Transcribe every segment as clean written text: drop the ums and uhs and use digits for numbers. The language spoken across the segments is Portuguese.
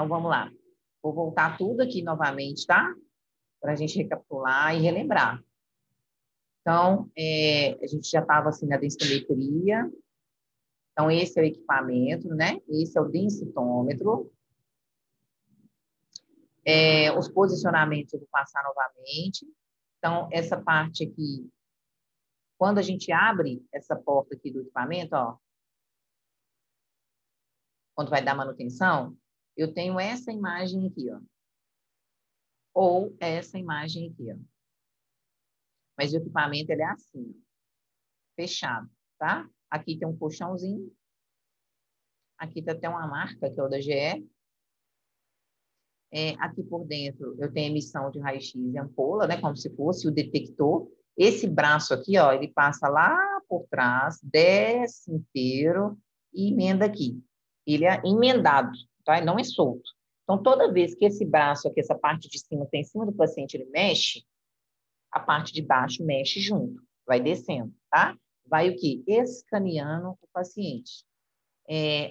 Então, vamos lá. Vou voltar tudo aqui novamente, tá? Para a gente recapitular e relembrar. Então, a gente já estava assim na densitometria. Então, esse é o equipamento, né? Esse é o densitômetro. Os posicionamentos eu vou passar novamente. Então, essa parte aqui, quando a gente abre essa porta aqui do equipamento, ó, quando vai dar manutenção, eu tenho essa imagem aqui, ó. Ou essa imagem aqui, ó. Mas o equipamento, ele é assim, fechado, tá? Aqui tem um colchãozinho. Aqui tá até uma marca, que é o da GE. Aqui por dentro, eu tenho emissão de raio-x e ampola, né? Como se fosse o detector. Esse braço aqui, ó, ele passa lá por trás, desce inteiro e emenda aqui. Ele é emendado, tá? Ele não é solto. Então, toda vez que esse braço aqui, essa parte de cima tem em cima do paciente, ele mexe, a parte de baixo mexe junto, vai descendo, tá? Vai o quê? Escaneando o paciente.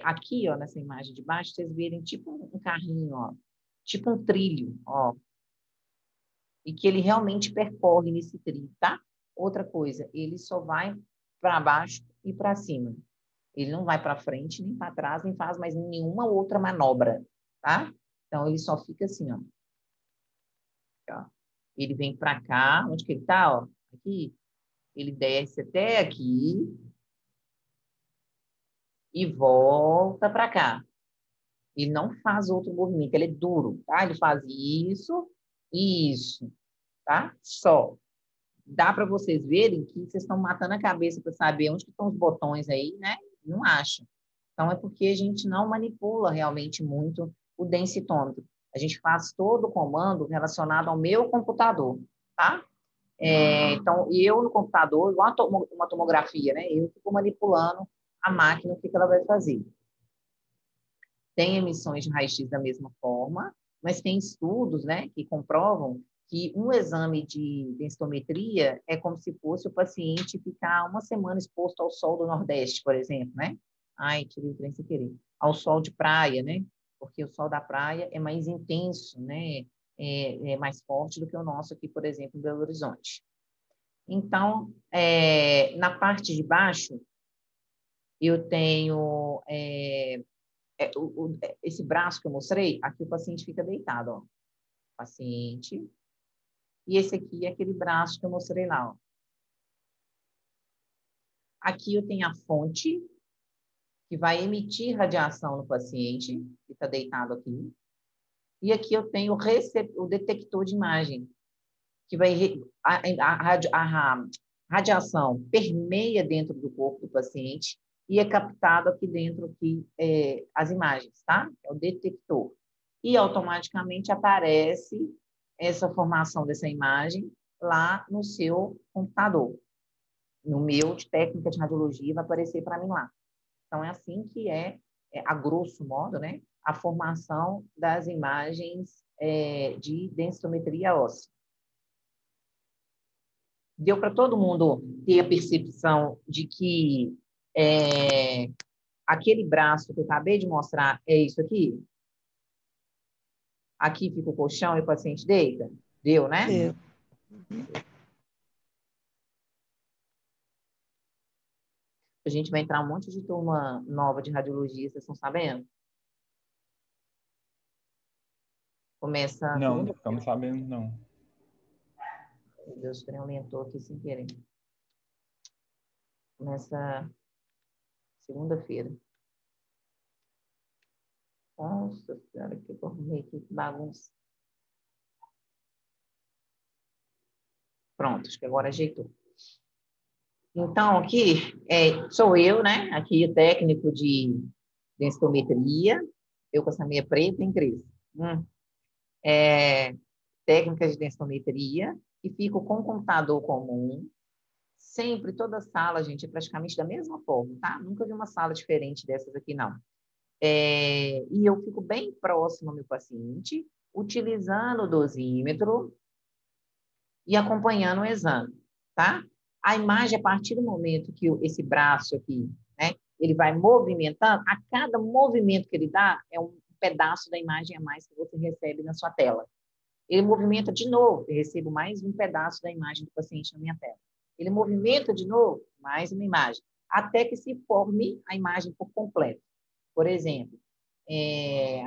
Aqui, ó, nessa imagem de baixo, vocês verem tipo um carrinho, ó, tipo um trilho, ó, e que ele realmente percorre nesse trilho, tá? Outra coisa, ele só vai para baixo e para cima. Ele não vai para frente, nem para trás, nem faz mais nenhuma outra manobra, tá? Então, ele só fica assim, ó. Aqui, ó. Ele vem para cá, onde que ele tá, ó? Aqui. Ele desce até aqui e volta para cá. Ele não faz outro movimento, ele é duro, tá? Ele faz isso, tá? Só. Dá para vocês verem que vocês estão matando a cabeça para saber onde que estão os botões aí, né? Não acham. Então, é porque a gente não manipula realmente muito o densitômetro. A gente faz todo o comando relacionado ao meu computador, tá? Então, eu no computador, igual uma tomografia, né? Eu fico manipulando a máquina, o que ela vai fazer. Tem emissões de raio-x da mesma forma, mas tem estudos, né, que comprovam que um exame de densitometria é como se fosse o paciente ficar uma semana exposto ao sol do Nordeste, por exemplo, né? Ai, tirei o trem sem querer. Ao sol de praia, né? Porque o sol da praia é mais intenso, né? É mais forte do que o nosso aqui, por exemplo, em Belo Horizonte. Então, na parte de baixo, eu tenho esse braço que eu mostrei, aqui o paciente fica deitado, ó. Paciente. E esse aqui é aquele braço que eu mostrei lá, ó. Aqui eu tenho a fonte, que vai emitir radiação no paciente, que está deitado aqui. E aqui eu tenho o detector de imagem, que vai... A radiação permeia dentro do corpo do paciente e é captado aqui dentro aqui, as imagens, tá? É o detector. E automaticamente aparece essa formação dessa imagem lá no seu computador. No meu, de técnica de radiologia, vai aparecer para mim lá. Então, é assim que a grosso modo, né, a formação das imagens de densitometria óssea. Deu para todo mundo ter a percepção de que aquele braço que eu acabei de mostrar é isso aqui? Aqui fica o colchão e o paciente deita? Deu, né? Deu. A gente vai entrar um monte de turma nova de radiologia, vocês estão sabendo? Começa Não, segunda. ficamos sabendo, não. Meu Deus, o trem aumentou aqui sem querer. Começa segunda-feira. Nossa senhora, que eu arrumei aqui, que bagunça. Pronto, acho que agora ajeitou. Então, aqui sou eu, né? Aqui o técnico de densitometria. Eu com essa meia preta, hein, Cris? Técnica de densitometria. E fico com um computador comum. Sempre, toda sala, gente, é praticamente da mesma forma, tá? Nunca vi uma sala diferente dessas aqui, não. E eu fico bem próximo ao meu paciente, utilizando o dosímetro e acompanhando o exame, tá? A imagem, a partir do momento que esse braço aqui, né, ele vai movimentando, a cada movimento que ele dá é um pedaço da imagem a mais que você recebe na sua tela. Ele movimenta de novo, eu recebo mais um pedaço da imagem do paciente na minha tela. Ele movimenta de novo, mais uma imagem, até que se forme a imagem por completo. Por exemplo,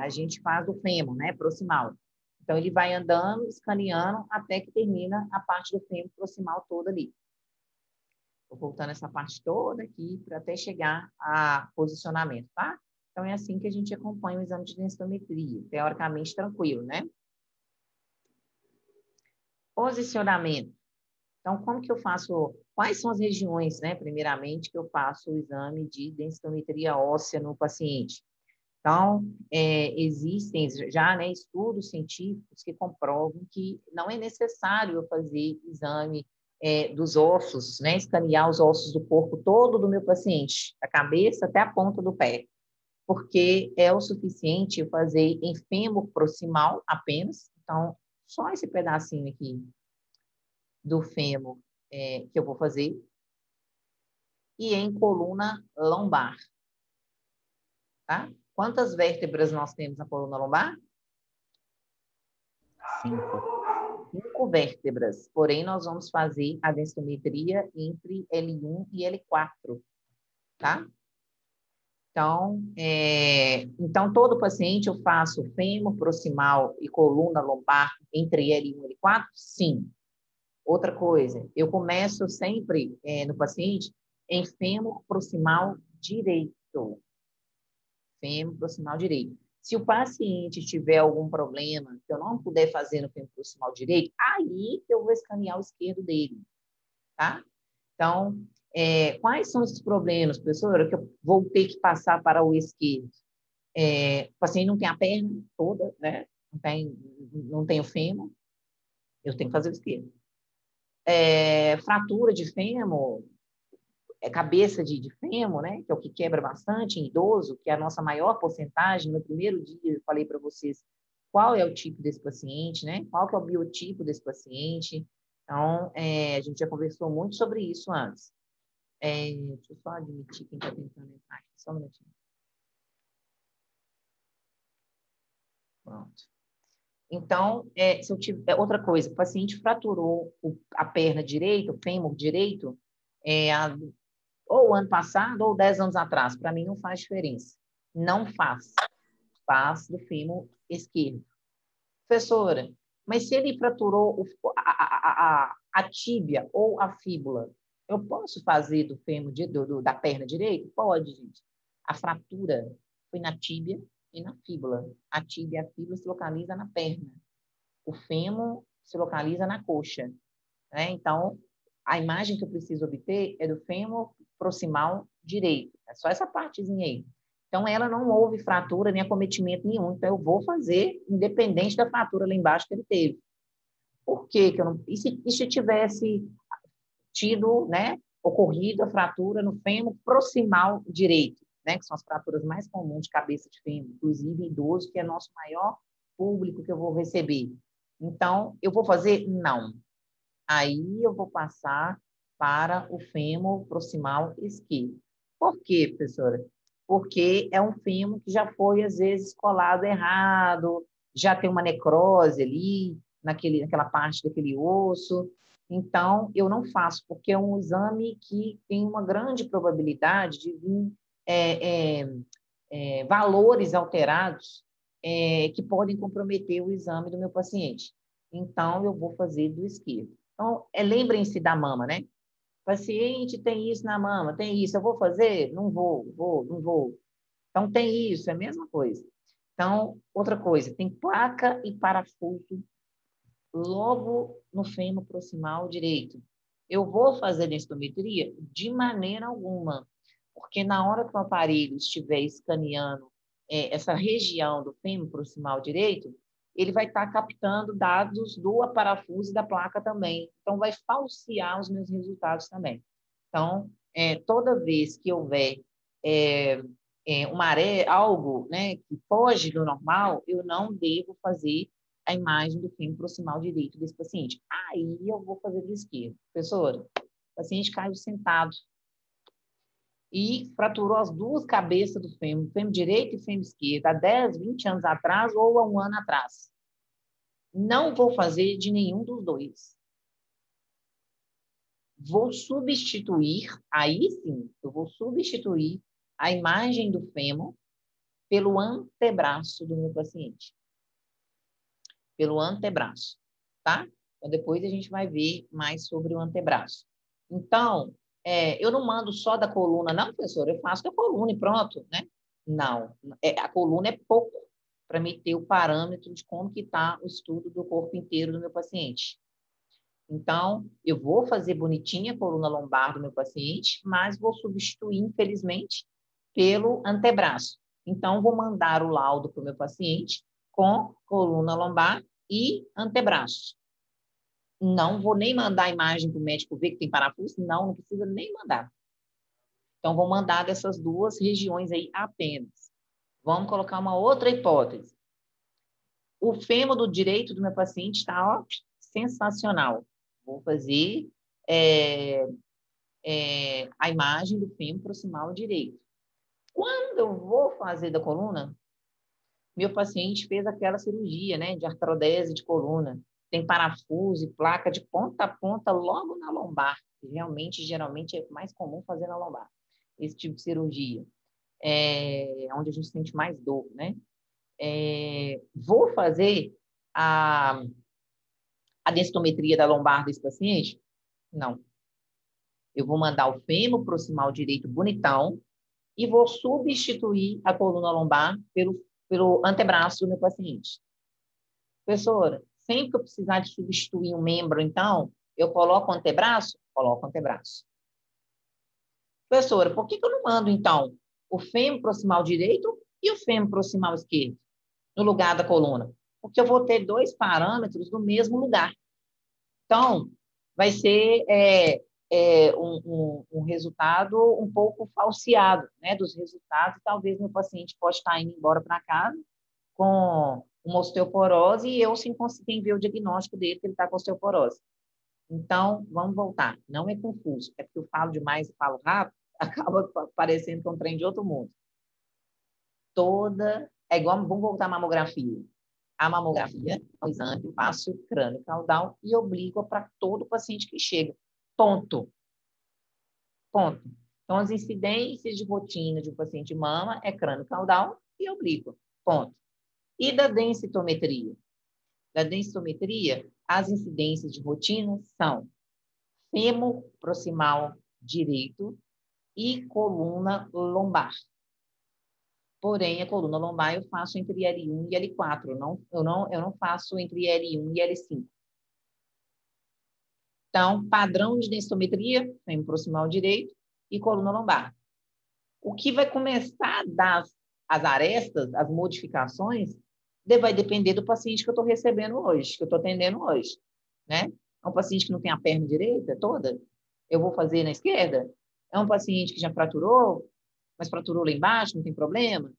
a gente faz o fêmur, né, proximal. Então, ele vai andando, escaneando, até que termina a parte do fêmur proximal toda ali. Vou voltando essa parte toda aqui para até chegar a posicionamento, tá? Então, é assim que a gente acompanha o exame de densitometria, teoricamente tranquilo, né? Posicionamento. Então, como que eu faço? Quais são as regiões, né, primeiramente, que eu faço o exame de densitometria óssea no paciente? Então, existem já, né, estudos científicos que comprovam que não é necessário eu fazer exame dos ossos, né, escanear os ossos do corpo todo do meu paciente, da cabeça até a ponta do pé, porque é o suficiente eu fazer em fêmur proximal apenas. Então, só esse pedacinho aqui do fêmur que eu vou fazer, e em coluna lombar, tá? Quantas vértebras nós temos na coluna lombar? 5 vértebras. Porém, nós vamos fazer a densitometria entre L1 e L4, tá? Então, todo paciente eu faço fêmur proximal e coluna lombar entre L1 e L4? Sim. Outra coisa, eu começo sempre no paciente em fêmur proximal direito. Fêmur proximal direito. Se o paciente tiver algum problema que eu não puder fazer no fêmur proximal direito, aí eu vou escanear o esquerdo dele, tá? Então, quais são esses problemas, professora, que eu vou ter que passar para o esquerdo? O paciente não tem a perna toda, né? Não tem o fêmur, eu tenho que fazer o esquerdo. Fratura de fêmur, cabeça de fêmur, né? Que é o que quebra bastante em idoso, que é a nossa maior porcentagem. No primeiro dia eu falei para vocês qual é o tipo desse paciente, né? Qual que é o biotipo desse paciente. Então, a gente já conversou muito sobre isso antes. Deixa eu só admitir quem está tentando entrar aqui, só um minutinho. Pronto. Então, se eu tiver outra coisa, o paciente fraturou a perna direita, o fêmur direito, ou ano passado ou 10 anos atrás, para mim não faz diferença. Não faz. Faz do fêmur esquerdo. Professora, mas se ele fraturou a tíbia ou a fíbula, eu posso fazer do fêmur da perna direita? Pode, gente. A fratura foi na tíbia e na fíbula. A tíbia e a fíbula se localiza na perna. O fêmur se localiza na coxa, né? Então, a imagem que eu preciso obter é do fêmur proximal direito. É só essa partezinha aí. Então, ela não houve fratura nem acometimento nenhum. Então, eu vou fazer independente da fratura lá embaixo que ele teve. Por que que eu não... E se tivesse tido, né, ocorrido a fratura no fêmur proximal direito, né, que são as fraturas mais comuns de cabeça de fêmur, inclusive em idoso, que é nosso maior público que eu vou receber. Então, eu vou fazer? Não. Aí eu vou passar para o fêmur proximal esquerdo. Por quê, professora? Porque é um fêmur que já foi, às vezes, colado errado, já tem uma necrose ali, naquela parte daquele osso. Então, eu não faço, porque é um exame que tem uma grande probabilidade de vir valores alterados que podem comprometer o exame do meu paciente. Então, eu vou fazer do esquerdo. Então, lembrem-se da mama, né? Paciente tem isso na mama, tem isso, eu vou fazer? Não vou, não vou. Então, tem isso, é a mesma coisa. Então, outra coisa, tem placa e parafuso logo no fêmur proximal direito. Eu vou fazer densitometria? De maneira alguma, porque na hora que o aparelho estiver escaneando essa região do fêmur proximal direito, ele vai estar captando dados do parafuso e da placa também. Então, vai falsear os meus resultados também. Então, toda vez que houver algo, né, que foge do normal, eu não devo fazer a imagem do fêmur proximal direito desse paciente. Aí eu vou fazer do esquerdo. Professora, o paciente caiu sentado. e fraturou as duas cabeças do fêmur direito e fêmur esquerdo, há 10, 20 anos atrás ou há um ano atrás. Não vou fazer de nenhum dos dois. Vou substituir, aí sim, eu vou substituir a imagem do fêmur pelo antebraço do meu paciente. Pelo antebraço, tá? Então, depois a gente vai ver mais sobre o antebraço. Então, eu não mando só da coluna, não, professor, eu faço da coluna e pronto, né? Não, a coluna é pouco para me ter o parâmetro de como que está o estudo do corpo inteiro do meu paciente. Então, eu vou fazer bonitinha a coluna lombar do meu paciente, mas vou substituir, infelizmente, pelo antebraço. Então, vou mandar o laudo para o meu paciente com coluna lombar e antebraço. Não vou nem mandar a imagem para o médico ver que tem parafuso, não precisa nem mandar. Então, vou mandar dessas duas regiões aí apenas. Vamos colocar uma outra hipótese. O fêmur do direito do meu paciente está sensacional. Vou fazer a imagem do fêmur proximal direito. Quando eu vou fazer da coluna, meu paciente fez aquela cirurgia, né, de artrodese de coluna. Tem parafuso e placa de ponta a ponta logo na lombar. Geralmente é mais comum fazer na lombar, esse tipo de cirurgia. Onde a gente sente mais dor, né? Vou fazer a densitometria da lombar desse paciente? Não. Eu vou mandar o fêmur proximal direito bonitão e vou substituir a coluna lombar pelo antebraço do meu paciente. Professora, sempre que eu precisar de substituir um membro, então, eu coloco o antebraço? Coloco o antebraço. Professora, por que eu não mando, então, o fêmur proximal direito e o fêmur proximal esquerdo no lugar da coluna? Porque eu vou ter dois parâmetros no mesmo lugar. Então, vai ser um resultado um pouco falseado, né, dos resultados. Talvez meu paciente pode estar indo embora para casa com uma osteoporose e eu, sem conseguir ver o diagnóstico dele, que ele está com osteoporose. Então, vamos voltar. Não é confuso. É porque eu falo demais e falo rápido, acaba parecendo que é um trem de outro mundo. É igual, vamos voltar à mamografia. A mamografia é um exame que eu faço crânio caudal e oblíqua para todo paciente que chega. Ponto. Ponto. Então, as incidências de rotina de um paciente de mama é crânio caudal e oblíqua. Ponto. E da densitometria? Da densitometria, as incidências de rotina são fêmur proximal direito e coluna lombar. Porém, a coluna lombar eu faço entre L1 e L4. Eu não faço entre L1 e L5. Então, padrão de densitometria, fêmur proximal direito e coluna lombar. O que vai começar a dar as arestas, as modificações, vai depender do paciente que eu estou recebendo hoje, que eu estou atendendo hoje. Né? É um paciente que não tem a perna direita toda, eu vou fazer na esquerda. É um paciente que já fraturou, mas fraturou lá embaixo, não tem problema.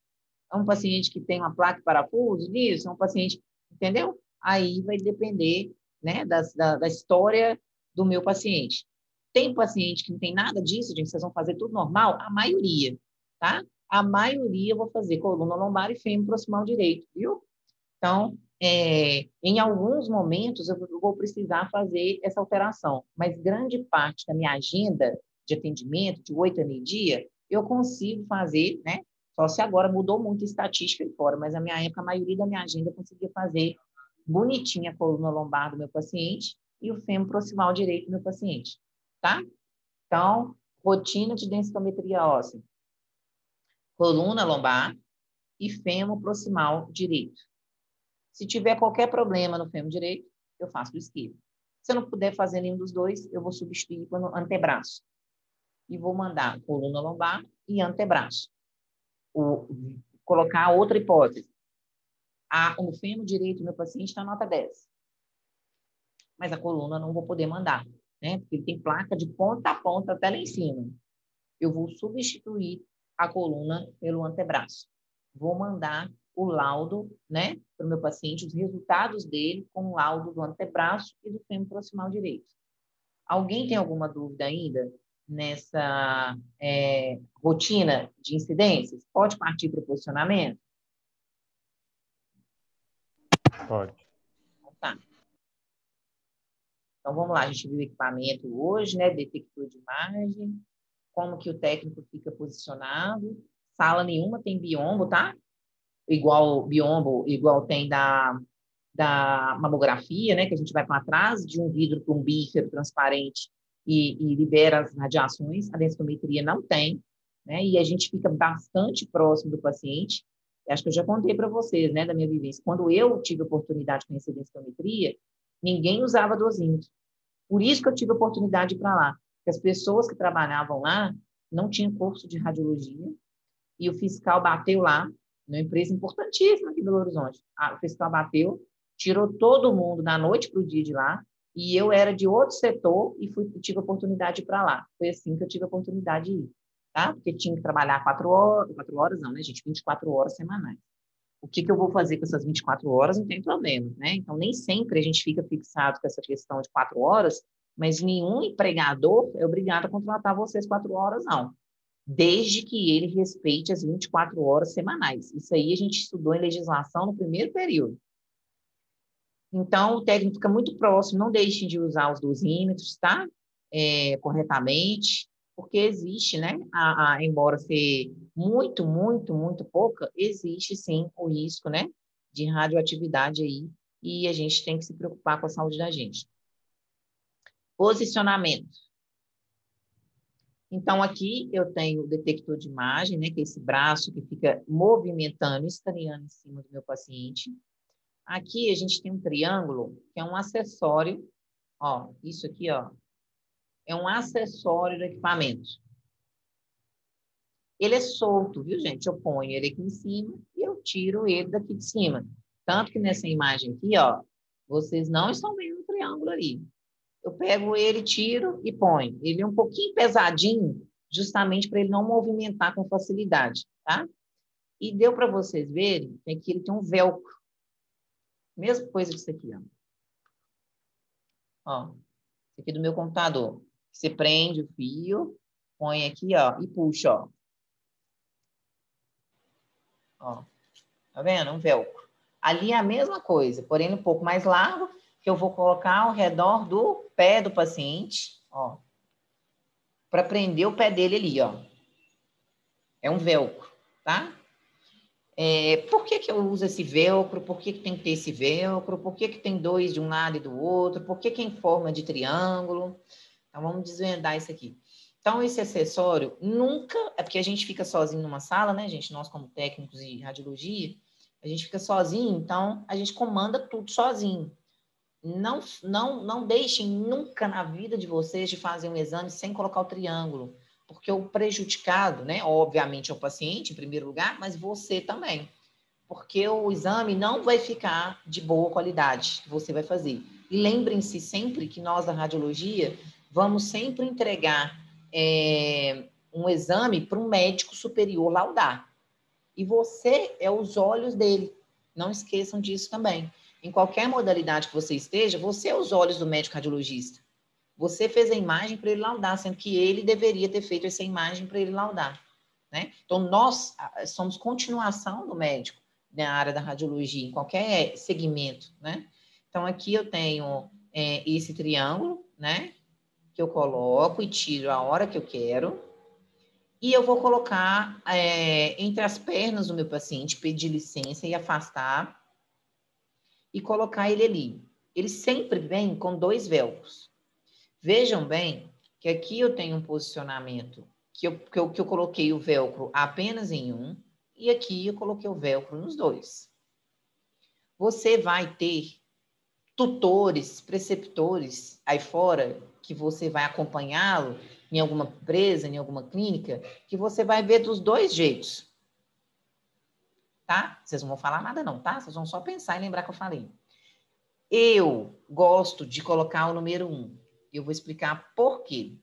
É um paciente que tem uma placa de parafuso disso, é um paciente, entendeu? Aí vai depender, né, da história do meu paciente. Tem paciente que não tem nada disso, gente, vocês vão fazer tudo normal? A maioria, tá? A maioria eu vou fazer coluna lombar e fêmur proximal direito, viu? Então, em alguns momentos eu vou precisar fazer essa alteração, mas grande parte da minha agenda de atendimento, de 8 a meio-dia, eu consigo fazer, né? Só se agora mudou muito a estatística aí fora, mas na minha época, a maioria da minha agenda eu conseguia fazer bonitinha a coluna lombar do meu paciente e o fêmur proximal direito do meu paciente, tá? Então, rotina de densitometria óssea. Coluna lombar e fêmur proximal direito. Se tiver qualquer problema no fêmur direito, eu faço do esquerdo. Se eu não puder fazer nenhum dos dois, eu vou substituir pelo antebraço. E vou mandar coluna lombar e antebraço. Colocar outra hipótese. O fêmur direito do meu paciente está nota 10. Mas a coluna não vou poder mandar, né? Porque ele tem placa de ponta a ponta até lá em cima. Eu vou substituir a coluna pelo antebraço. Vou mandar o laudo, né, para o meu paciente, os resultados dele com o laudo do antebraço e do fêmur proximal direito. Alguém tem alguma dúvida ainda? nessa rotina de incidências? Pode partir para o posicionamento? Pode. Tá. Então, vamos lá, a gente viu o equipamento hoje, né? Detector de imagem, como que o técnico fica posicionado. Sala nenhuma tem biombo, tá? Igual biombo, igual tem da mamografia, né? Que a gente vai para trás de um vidro para um bífero transparente e libera as radiações. A densitometria não tem, né? E a gente fica bastante próximo do paciente. Eu acho que eu já contei para vocês, né, da minha vivência. Quando eu tive a oportunidade de conhecer densitometria, ninguém usava dosímetro. Por isso que eu tive a oportunidade de ir para lá. Porque as pessoas que trabalhavam lá não tinham curso de radiologia e o fiscal bateu lá, numa empresa importantíssima aqui em Belo Horizonte. O fiscal bateu, tirou todo mundo da noite para o dia de lá, e eu era de outro setor e tive a oportunidade de ir para lá. Foi assim que eu tive a oportunidade de ir, tá? Porque tinha que trabalhar 4 horas não, né, gente? 24 horas semanais. O que eu vou fazer com essas 24 horas não tem problema, né? Então, nem sempre a gente fica fixado com essa questão de 4 horas, mas nenhum empregador é obrigado a contratar vocês 4 horas, não. Desde que ele respeite as 24 horas semanais. Isso aí a gente estudou em legislação no primeiro período. Então, o técnico fica muito próximo, não deixem de usar os dosímetros, tá? Corretamente, porque existe, né? Embora ser muito, muito, muito pouca, existe sim o risco, né? De radioatividade aí, e a gente tem que se preocupar com a saúde da gente. Posicionamento. Então, aqui eu tenho o detector de imagem, né? Que é esse braço que fica movimentando, escaneando em cima do meu paciente. Aqui a gente tem um triângulo, que é um acessório. Ó, isso aqui, ó, é um acessório do equipamento. Ele é solto, viu, gente? Eu ponho ele aqui em cima e eu tiro ele daqui de cima. Tanto que nessa imagem aqui, ó, vocês não estão vendo o triângulo ali. Eu pego ele, tiro e ponho. Ele é um pouquinho pesadinho, justamente para ele não movimentar com facilidade, tá? E deu para vocês verem que aqui ele tem um velcro. Mesma coisa que isso aqui, ó. Ó, isso aqui do meu computador. Você prende o fio, põe aqui, ó, e puxa, ó. Ó, tá vendo? Um velcro. Ali é a mesma coisa, porém um pouco mais largo, que eu vou colocar ao redor do pé do paciente, ó, para prender o pé dele ali, ó. É um velcro, tá? Por que que eu uso esse velcro? Por que que tem que ter esse velcro? Por que que tem dois de um lado e do outro? Por que que é em forma de triângulo? Então, vamos desvendar isso aqui. Então, esse acessório nunca... É porque a gente fica sozinho numa sala, né, gente? Nós, como técnicos de radiologia, a gente fica sozinho, então a gente comanda tudo sozinho. Não deixem nunca na vida de vocês de fazer um exame sem colocar o triângulo, porque o prejudicado, né, obviamente é o paciente em primeiro lugar, mas você também, porque o exame não vai ficar de boa qualidade que você vai fazer. E lembrem-se sempre que nós da radiologia vamos sempre entregar um exame para um médico superior laudar. E você é os olhos dele. Não esqueçam disso também. Em qualquer modalidade que você esteja, você é os olhos do médico radiologista. Você fez a imagem para ele laudar, sendo que ele deveria ter feito essa imagem para ele laudar, né? Então, nós somos continuação do médico na área da radiologia, em qualquer segmento, né? Então, aqui eu tenho esse triângulo, né? Que eu coloco e tiro a hora que eu quero. E eu vou colocar entre as pernas do meu paciente, pedir licença e afastar e colocar ele ali. Ele sempre vem com 2 velcros. Vejam bem que aqui eu tenho um posicionamento que eu coloquei o velcro apenas em um e aqui eu coloquei o velcro nos 2. Você vai ter tutores, preceptores aí fora que você vai acompanhá-lo em alguma empresa, em alguma clínica, que você vai ver dos 2 jeitos. Tá? Vocês não vão falar nada não, tá? Vocês vão só pensar e lembrar que eu falei. Eu gosto de colocar o número 1. Eu vou explicar por quê.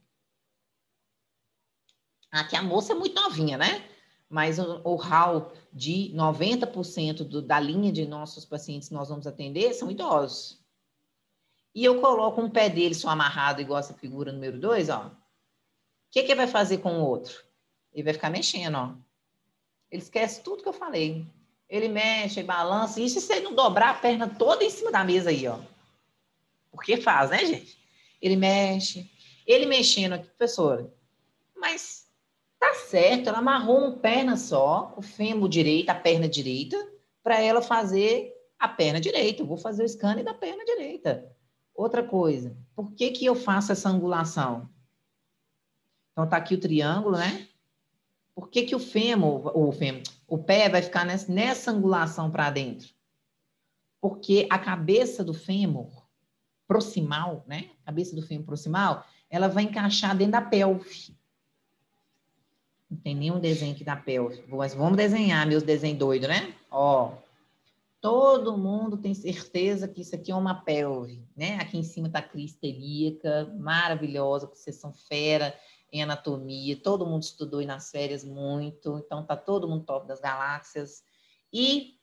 Aqui a moça é muito novinha, né? Mas o hall de 90% da linha de nossos pacientes que nós vamos atender são idosos. E eu coloco um pé dele só amarrado, igual essa figura número 2, ó. que ele vai fazer com o outro? Ele vai ficar mexendo, ó. Ele esquece tudo que eu falei. Ele mexe, ele balança. Isso se ele não dobrar a perna toda em cima da mesa aí, ó. Porque faz, né, gente? Ele mexe. Ele mexendo aqui, professora. Mas tá certo, ela amarrou uma perna só, o fêmur direito, a perna direita, para ela fazer a perna direita. Eu vou fazer o scanner da perna direita. Outra coisa, por que que eu faço essa angulação? Então tá aqui o triângulo, né? Por que que o pé vai ficar nessa angulação para dentro? Porque a cabeça do fêmur proximal, né? A cabeça do fêmur proximal, ela vai encaixar dentro da pelve. Não tem nenhum desenho aqui da pelve. Mas vamos desenhar meus desenhos doidos, né? Ó, todo mundo tem certeza que isso aqui é uma pelve, né? Aqui em cima tá a crista ilíaca, maravilhosa, vocês são fera em anatomia, todo mundo estudou aí nas férias muito, então tá todo mundo top das galáxias. E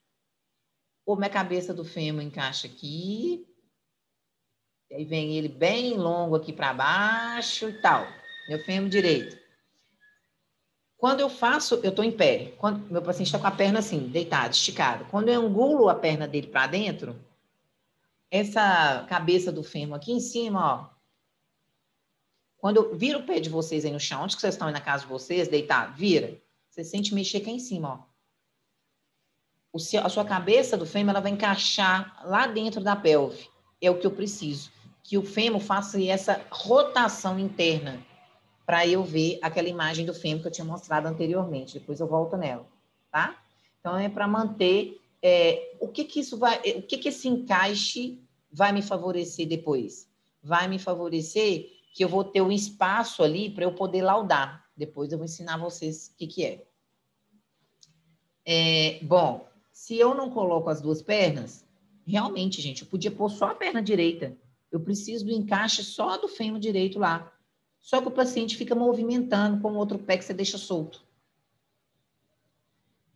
a cabeça do fêmur encaixa aqui, e aí vem ele bem longo aqui para baixo e tal. Meu fêmur direito. Quando eu faço, eu estou em pé. Quando meu paciente está com a perna assim, deitado, esticado. Quando eu angulo a perna dele para dentro, essa cabeça do fêmur aqui em cima, ó. Quando eu viro o pé de vocês aí no chão, onde que vocês estão aí na casa de vocês, deitado, vira. Você sente mexer aqui em cima, ó. A sua cabeça do fêmur, ela vai encaixar lá dentro da pelve. É o que eu preciso. Que o fêmur faça essa rotação interna para eu ver aquela imagem do fêmur que eu tinha mostrado anteriormente. Depois eu volto nela, tá? Então, é para manter... o que esse encaixe vai me favorecer depois? Vai me favorecer que eu vou ter um espaço ali para eu poder laudar. Depois eu vou ensinar vocês o que é. Bom, se eu não coloco as duas pernas, realmente, gente, eu podia pôr só a perna direita. Eu preciso do encaixe só do fêmur direito lá. Só que o paciente fica movimentando com o outro pé que você deixa solto.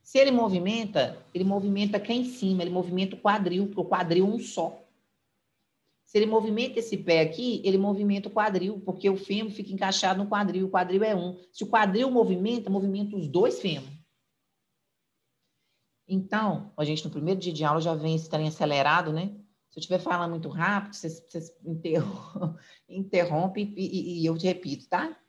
Se ele movimenta aqui em cima, ele movimenta o quadril um só. Se ele movimenta esse pé aqui, ele movimenta o quadril, porque o fêmur fica encaixado no quadril, o quadril é um. Se o quadril movimenta os dois fêmur. Então, a gente no primeiro dia de aula já vem esse trem acelerado, né? Se eu estiver falando muito rápido, vocês interrompem e eu te repito, tá?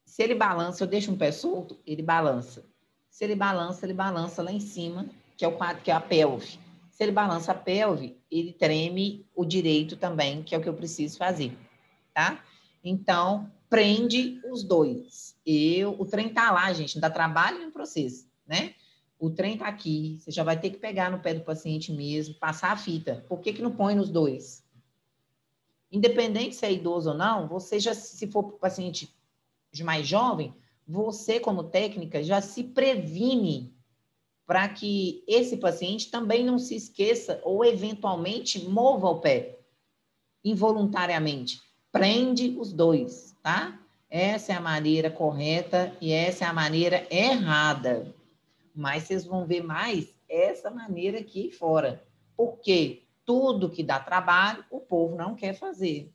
Se ele balança, eu deixo um pé solto, ele balança. Se ele balança lá em cima, que é o quadro, que é a pelve. Se ele balança a pelve, ele treme o direito também, que é o que eu preciso fazer, tá? Então, prende os dois. O trem tá lá, gente, não dá trabalho no processo, né? O trem tá aqui, você já vai ter que pegar no pé do paciente mesmo, passar a fita. Por que que não põe nos dois? Independente se é idoso ou não, você já, se for para o paciente de mais jovem, você, como técnica, já se previne para que esse paciente também não se esqueça ou, eventualmente, mova o pé involuntariamente. Prende os dois, tá? Essa é a maneira correta e essa é a maneira errada. Mas vocês vão ver mais essa maneira aqui fora. Porque tudo que dá trabalho, o povo não quer fazer.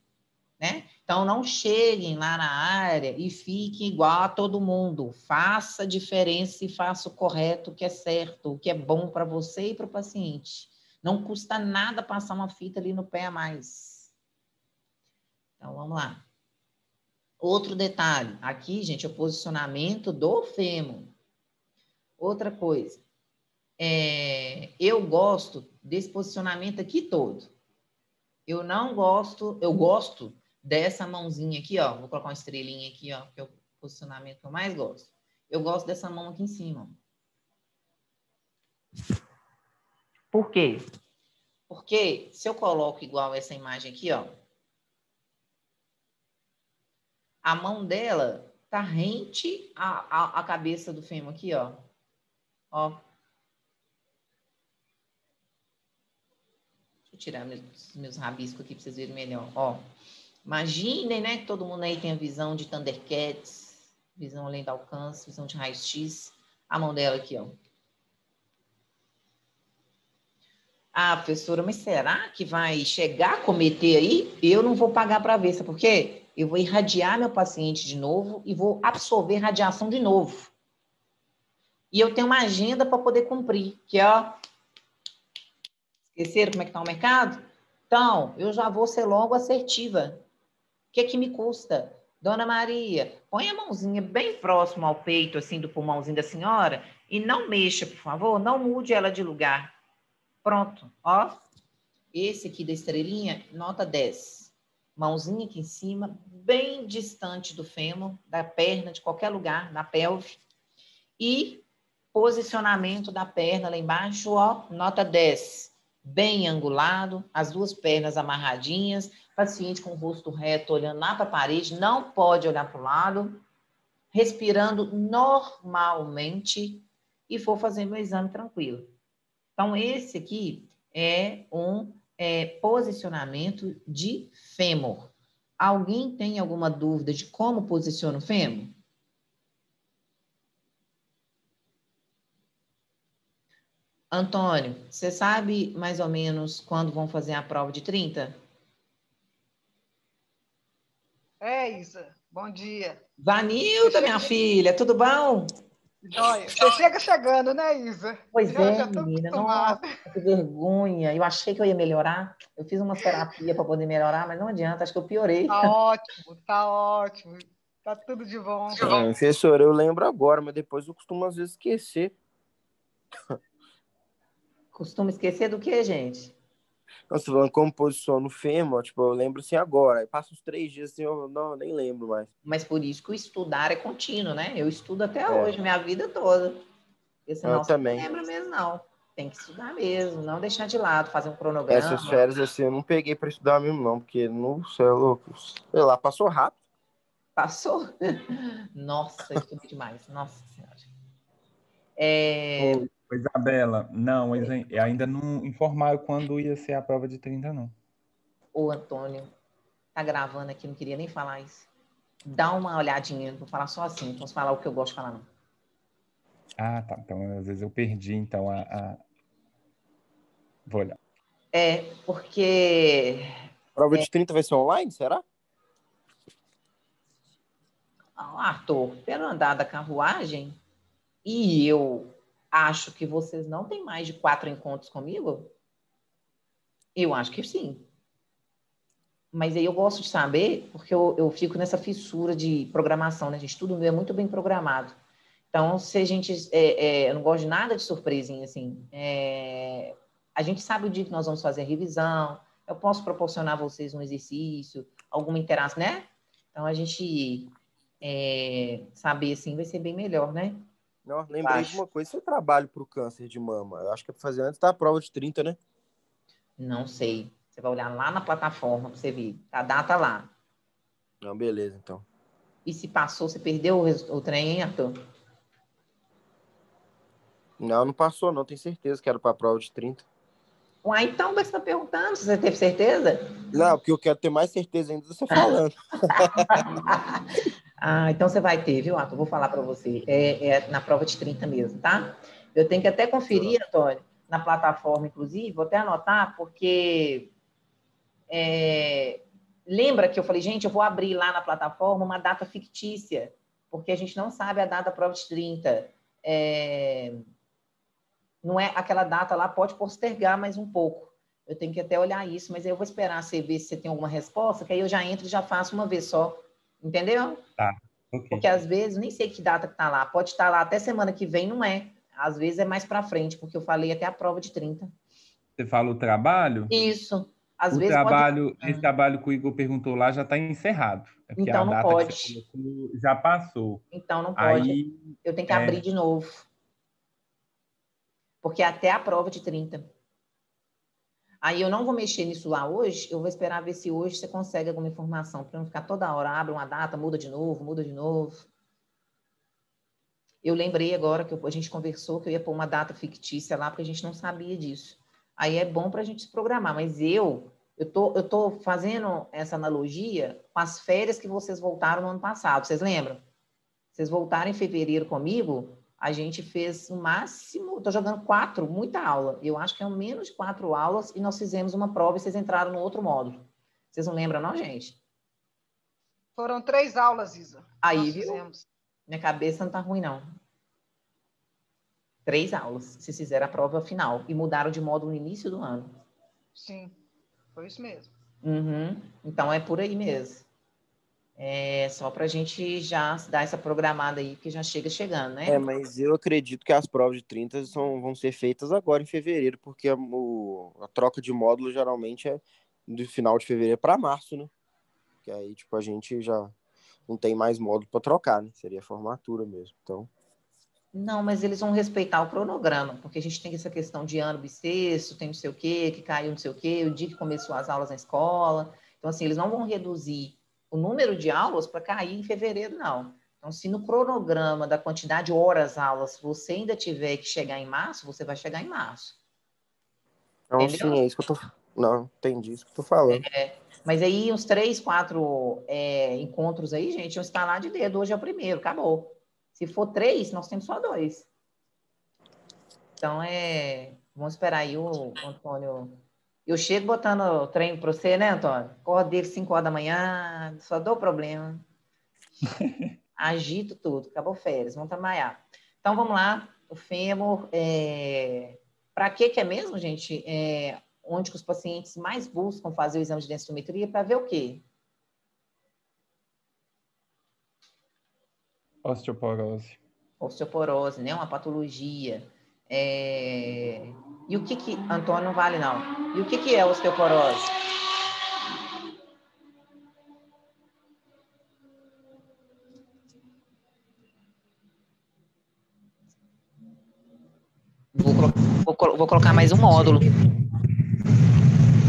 Né? Então, não cheguem lá na área e fiquem igual a todo mundo. Faça a diferença e faça o correto, o que é certo, o que é bom para você e para o paciente. Não custa nada passar uma fita ali no pé a mais. Então, vamos lá. Outro detalhe. Aqui, gente, é o posicionamento do fêmur. Outra coisa. Eu gosto desse posicionamento aqui todo. Eu gosto dessa mãozinha aqui, ó. Vou colocar uma estrelinha aqui, ó, que é o posicionamento que eu mais gosto. Eu gosto dessa mão aqui em cima. Por quê? Porque se eu coloco igual essa imagem aqui, ó, a mão dela tá rente à cabeça do fêmur aqui, ó. Ó. Deixa eu tirar meus rabiscos aqui para vocês verem melhor, ó. Imaginem, né, que todo mundo aí tem a visão de Thundercats, visão além do alcance, visão de raio-x. A mão dela aqui, ó. Ah, professora, mas será que vai chegar a cometer aí? Eu não vou pagar para ver, sabe por quê? eu vou irradiar meu paciente de novo e vou absorver radiação de novo. E eu tenho uma agenda para poder cumprir, que é, ó, esqueceram como é que está o mercado? Então, eu já vou ser logo assertiva. O que é que me custa? Dona Maria, põe a mãozinha bem próximo ao peito, assim, do pulmãozinho da senhora, e não mexa, por favor, não mude ela de lugar. Pronto, ó. Esse aqui da estrelinha, nota 10. Mãozinha aqui em cima, bem distante do fêmur, da perna, de qualquer lugar, na pelve. E posicionamento da perna lá embaixo, ó, nota 10. Bem angulado, as duas pernas amarradinhas, paciente com o rosto reto, olhando lá para a parede, não pode olhar para o lado, respirando normalmente e for fazer meu exame tranquilo. Então, esse aqui é um posicionamento de fêmur. Alguém tem alguma dúvida de como posiciona o fêmur? Antônio, você sabe mais ou menos quando vão fazer a prova de 30? Isa, bom dia. Vanilda, minha filha, tudo bom? Joia. Você chega chegando, né, Isa? Pois é, Já estou menina, nossa, acostumada. que vergonha. Eu achei que eu ia melhorar. Eu fiz umas terapias para poder melhorar, mas não adianta, acho que eu piorei. Tá ótimo, tá ótimo. Tá tudo de bom. Professor, eu lembro agora, mas depois eu costumo às vezes esquecer. Costumo esquecer do que, gente? Nossa, falando como posiciona o fêmur, tipo, eu lembro assim agora. Aí passa uns 3 dias assim, eu não, nem lembro mais. Mas por isso que o estudar é contínuo, né? Eu estudo até É, hoje, minha vida toda. Porque eu senão você não também. lembra mesmo, não. Tem que estudar mesmo, não deixar de lado, fazer um Essas cronograma. férias assim, eu não peguei pra estudar mesmo, não, porque, no céu, louco, sei lá, passou rápido. Passou? Nossa, estudei demais. Nossa Senhora. Ô, Isabela, não, eles ainda não informaram quando ia ser a prova de 30, não. O Antônio tá gravando aqui, não queria nem falar isso. Dá uma olhadinha, vou falar só assim, não posso falar o que eu gosto de falar, não. Ah, tá. Então, às vezes eu perdi, então, Vou olhar. Porque, Prova de 30 vai ser online, será? Arthur, pelo andar da carruagem, e eu acho que vocês não têm mais de 4 encontros comigo, eu acho que sim. Mas aí eu gosto de saber, porque eu fico nessa fissura de programação, né, gente? Tudo meu é muito bem programado. Então, se a gente... eu não gosto de nada de surpresinha, assim. A gente sabe o dia que nós vamos fazer a revisão, eu posso proporcionar a vocês um exercício, alguma interação, né? Então, a gente saber, assim, vai ser bem melhor, né? Não, Eu lembrei de acho. uma coisa, seu trabalho pro câncer de mama. Eu acho que é pra fazer antes da prova de 30, né? Não sei. Você vai olhar lá na plataforma para você ver. A data lá. Não, beleza, então. E se passou, você perdeu o trem, hein, Arthur? Não, não passou, não, tenho certeza que era pra prova de 30. Uai, então você está perguntando se você teve certeza? Não, porque eu quero ter mais certeza ainda de você falando. Então você vai ter, viu, Arthur? Vou falar para você. É na prova de 30 mesmo, tá? Eu tenho que até conferir, Antônio, na plataforma, inclusive, vou até anotar, porque lembra que eu falei, gente, eu vou abrir lá na plataforma uma data fictícia, porque a gente não sabe a data da prova de 30. Não é aquela data lá, pode postergar mais um pouco. Eu tenho que até olhar isso, mas eu vou esperar você ver se você tem alguma resposta, que aí eu já entro e já faço uma vez só. Entendeu? Tá, ok. Porque às vezes, nem sei que data que tá lá. Pode estar lá até semana que vem, não é. Às vezes é mais para frente, porque eu falei até a prova de 30. Você fala o trabalho? Isso. Às O vezes pode. trabalho, esse trabalho que o Igor perguntou lá já está encerrado. É porque a Então não data que você pode. colocou já passou. Então não pode. Aí, Eu tenho que abrir de novo. Porque é até a prova de 30. Aí eu não vou mexer nisso lá hoje, eu vou esperar ver se hoje você consegue alguma informação, para não ficar toda hora, abre uma data, muda de novo, muda de novo. Eu lembrei agora que a gente conversou que eu ia pôr uma data fictícia lá, porque a gente não sabia disso. Aí é bom para a gente se programar, mas eu tô fazendo essa analogia com as férias que vocês voltaram no ano passado, vocês lembram? Vocês voltaram em fevereiro comigo, a gente fez no máximo, estou jogando 4, muita aula. Eu acho que é menos de 4 aulas e nós fizemos uma prova e vocês entraram no outro módulo. Vocês não lembram, não, gente? Foram 3 aulas, Isa. Aí, Nós viu? fizemos. Minha cabeça não tá ruim, não. 3 aulas, se fizeram a prova final. E mudaram de módulo no início do ano. Sim, foi isso mesmo. Uhum. Então, é por aí mesmo. É só para a gente já dar essa programada aí, que já chega chegando, né? Mas eu acredito que as provas de 30 vão ser feitas agora em fevereiro, porque a troca de módulo geralmente é do final de fevereiro para março, né? Que aí, tipo, a gente já não tem mais módulo para trocar, né? Seria formatura mesmo. Então, Não, mas eles vão respeitar o cronograma, porque a gente tem essa questão de ano bissexto, tem não sei o quê, que caiu não sei o quê, o dia que começou as aulas na escola. Então, assim, eles não vão reduzir o número de aulas para cair em fevereiro, não. Então, se no cronograma da quantidade de horas aulas você ainda tiver que chegar em março, você vai chegar em março. sim, Entendeu? é isso que eu tô. Não, entendi isso que eu tô falando. Mas aí, uns 3, 4 encontros aí, gente, um estalar de dedo. Hoje é o primeiro, acabou. Se for 3, nós temos só 2. Então, vamos esperar aí o Antônio. Eu chego botando o treino para você, né, Antônio? Acordo dele 5 horas da manhã, só dou problema. Agito tudo, acabou férias, vamos trabalhar. Então, vamos lá. O fêmur, para que é mesmo, gente? Onde que os pacientes mais buscam fazer o exame de densitometria para ver o quê? Osteoporose. Osteoporose, né? Uma patologia. E o que Antônio, não vale não. E o que é osteoporose? Vou colocar mais um módulo.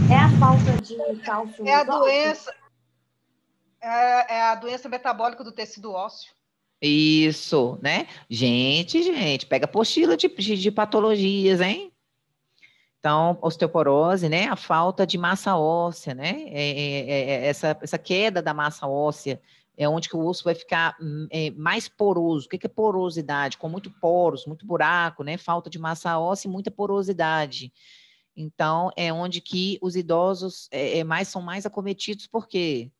É a falta de cálcio É a nos ossos? doença, é a doença metabólica do tecido ósseo. Isso, né? Gente, pega apostila de patologias, hein? Então, osteoporose, né? A falta de massa óssea, né? Essa queda da massa óssea é onde que o osso vai ficar mais poroso. O que é porosidade? Com muito poros, muito buraco, né? Falta de massa óssea e muita porosidade. Então, é onde que os idosos são mais acometidos, por quê?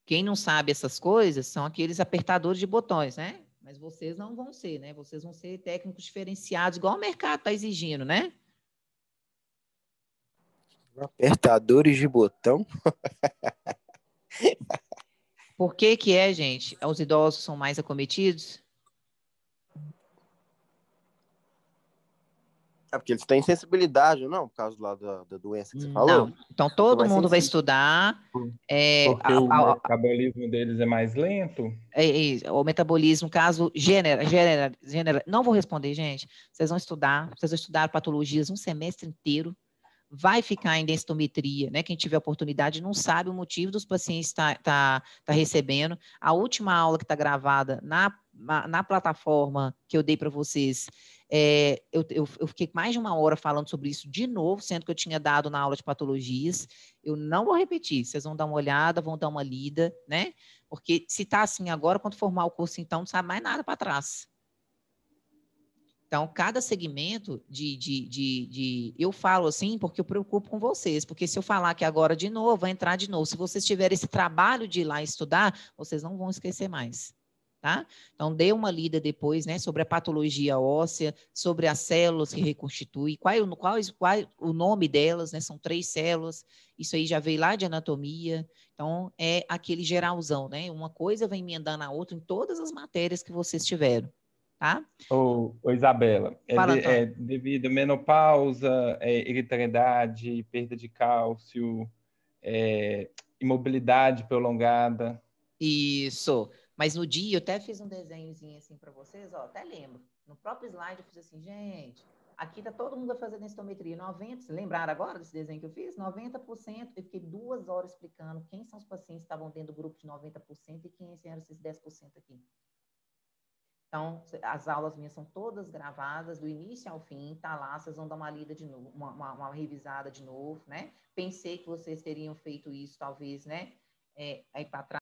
Quem não sabe essas coisas são aqueles apertadores de botões, né? Mas vocês não vão ser, né? Vocês vão ser técnicos diferenciados, igual o mercado está exigindo, né? Apertadores de botão? Por que gente? Os idosos são mais acometidos? É porque eles têm sensibilidade, não? Por causa lá da doença que você falou? Não. Então, Fica todo mais mundo vai sensível. estudar. Porque o metabolismo deles é mais lento? O metabolismo, caso não vou responder, gente. Vocês vão estudar patologias um semestre inteiro. Vai ficar em densitometria, né? Quem tiver oportunidade não sabe o motivo dos pacientes tá recebendo. A última aula que está gravada na plataforma que eu dei para vocês, eu fiquei mais de 1 hora falando sobre isso de novo, sendo que eu tinha dado na aula de patologias. Eu não vou repetir, vocês vão dar uma olhada, vão dar uma lida, né? Porque se está assim agora, quando formar o curso, então, não sabe mais nada para trás. Então, cada segmento eu falo assim porque eu preocupo com vocês, porque se eu falar que agora de novo, vai entrar de novo. Se vocês tiverem esse trabalho de ir lá estudar, vocês não vão esquecer mais, tá? Então, dê uma lida depois, né, sobre a patologia óssea, sobre as células que reconstituem, qual o nome delas, né, são 3 células, isso aí já veio lá de anatomia, então, é aquele geralzão, né, uma coisa vem emendando a outra em todas as matérias que vocês tiveram. Tá? Ô, Isabela, Fala, Antônio. devido à menopausa, irritabilidade, perda de cálcio, imobilidade prolongada. Isso. Mas no dia eu até fiz um desenhozinho assim para vocês, ó, até lembro. No próprio slide eu fiz assim, gente, aqui tá todo mundo a fazer densitometria. 90%, lembraram agora desse desenho que eu fiz? 90%. Eu fiquei 2 horas explicando quem são os pacientes que estavam dentro do grupo de 90% e quem eram esses 10% aqui. Então, as aulas minhas são todas gravadas, do início ao fim, tá lá, vocês vão dar uma lida de novo, uma revisada de novo, né? Pensei que vocês teriam feito isso, talvez, né? Aí para trás.